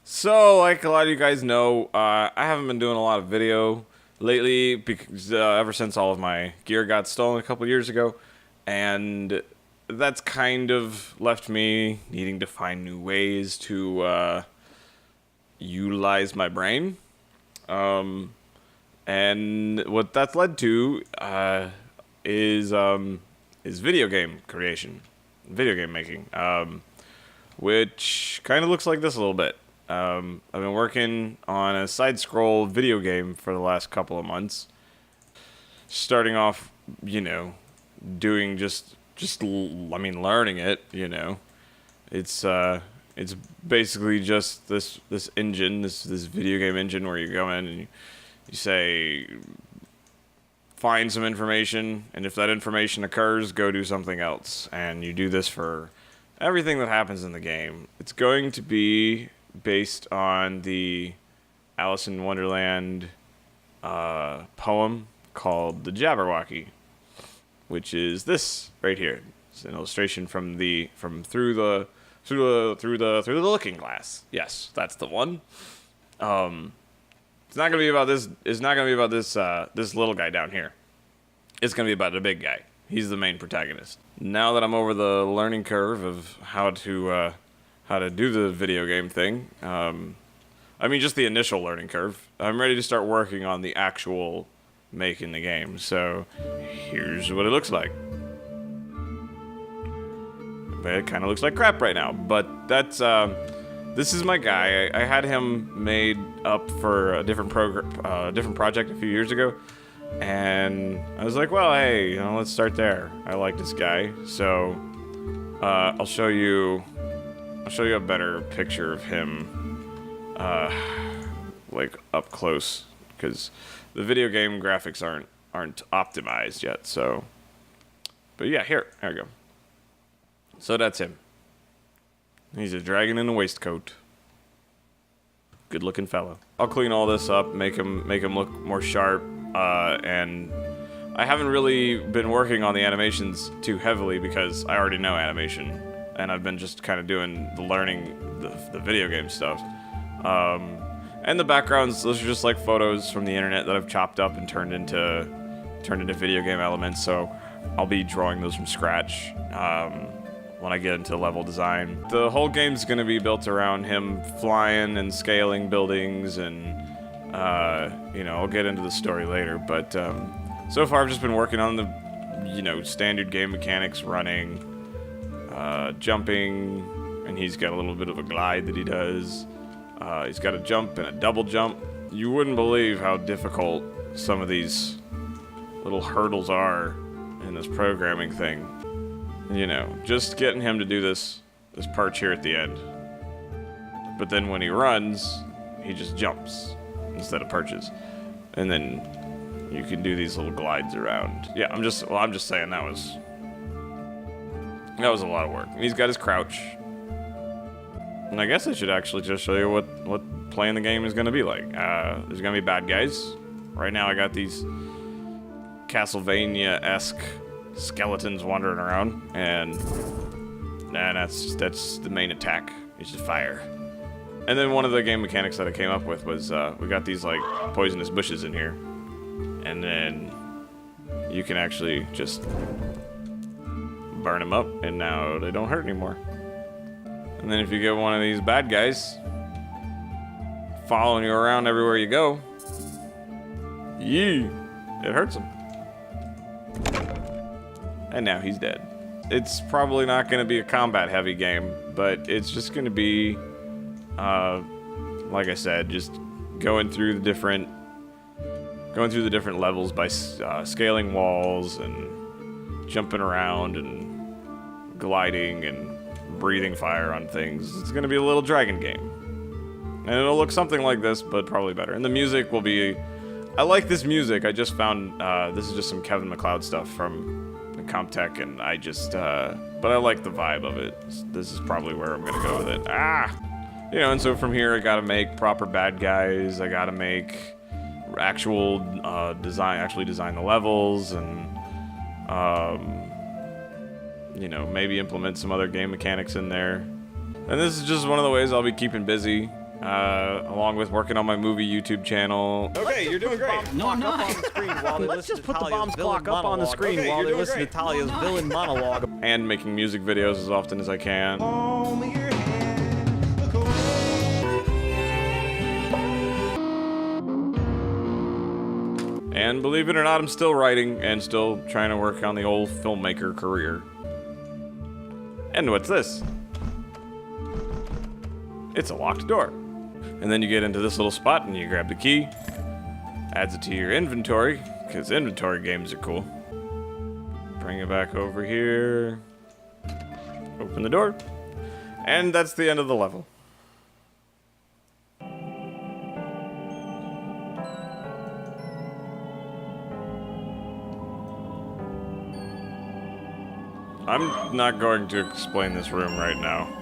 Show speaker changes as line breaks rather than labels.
So, like a lot of you guys know, I haven't been doing a lot of video lately because ever since all of my gear got stolen a couple years ago, and that's kind of left me needing to find new ways to utilize my brain. And what that's led to is video game creation, video game making, which kind of looks like this a little bit. I've been working on a side-scroll video game for the last couple of months. Starting off, doing learning it. It's basically just this engine, this video game engine where you go in and you say find some information, and if that information occurs, go do something else, and you do this for everything that happens in the game. It's going to be based on the Alice in Wonderland poem called The Jabberwocky, which is this right here. It's an illustration from through the looking glass. Yes, that's the one. It's not gonna be about this. It's not gonna be about this little guy down here. It's gonna be about the big guy. He's the main protagonist. Now that I'm over the learning curve of how to do the video game thing, just the initial learning curve, I'm ready to start working on the actual making the game. So here's what it looks like. It kind of looks like crap right now, but that's this is my guy. I had him made up for a different project a few years ago, and I was like, well, hey, let's start there. I like this guy, so I'll show you a better picture of him, like up close, because the video game graphics aren't optimized yet. So, but yeah, here we go. So that's him. He's a dragon in a waistcoat. Good looking fellow. I'll clean all this up, make him look more sharp, and I haven't really been working on the animations too heavily because I already know animation, and I've been just kind of doing the video game stuff. And the backgrounds, those are just like photos from the internet that I've chopped up and turned into video game elements. So I'll be drawing those from scratch when I get into level design. The whole game's gonna be built around him flying and scaling buildings, and I'll get into the story later. But so far I've just been working on the standard game mechanics, running, jumping, and he's got a little bit of a glide that he does. He's got a jump and a double jump. You wouldn't believe how difficult some of these little hurdles are in this programming thing. Just getting him to do this perch here at the end. But then when he runs, he just jumps instead of perches. And then you can do these little glides around. Yeah, I'm just saying that was a lot of work. And he's got his crouch. And I guess I should actually just show you what playing the game is going to be like. There's going to be bad guys. Right now I got these Castlevania-esque skeletons wandering around, and that's the main attack. It's just fire. And then one of the game mechanics that I came up with was we got these like poisonous bushes in here, and then you can actually just burn them up, and now they don't hurt anymore. And then if you get one of these bad guys following you around everywhere you go, it hurts him. And now he's dead. It's probably not going to be a combat-heavy game, but it's just going to be, like I said, just going through the different levels by scaling walls and jumping around and gliding and breathing fire on things. It's going to be a little dragon game, and it'll look something like this, but probably better. And the music will be. I like this music. I just found this is just some Kevin MacLeod stuff from Comptech, and I just but I like the vibe of it. This is probably where I'm gonna go with it. And so from here I gotta make proper bad guys. I gotta make actually design the levels, and maybe implement some other game mechanics in there. And this is just one of the ways I'll be keeping busy along with working on my movie YouTube channel. Okay, you're doing great.
No, I'm not.
Let's just put the bombs clock up on the screen while they listen to Talia's villain monologue.
And making music videos as often as I can. And believe it or not, I'm still writing and still trying to work on the old filmmaker career. And what's this? It's a locked door. And then you get into this little spot and you grab the key, adds it to your inventory, because inventory games are cool. Bring it back over here, open the door, and that's the end of the level. I'm not going to explain this room right now.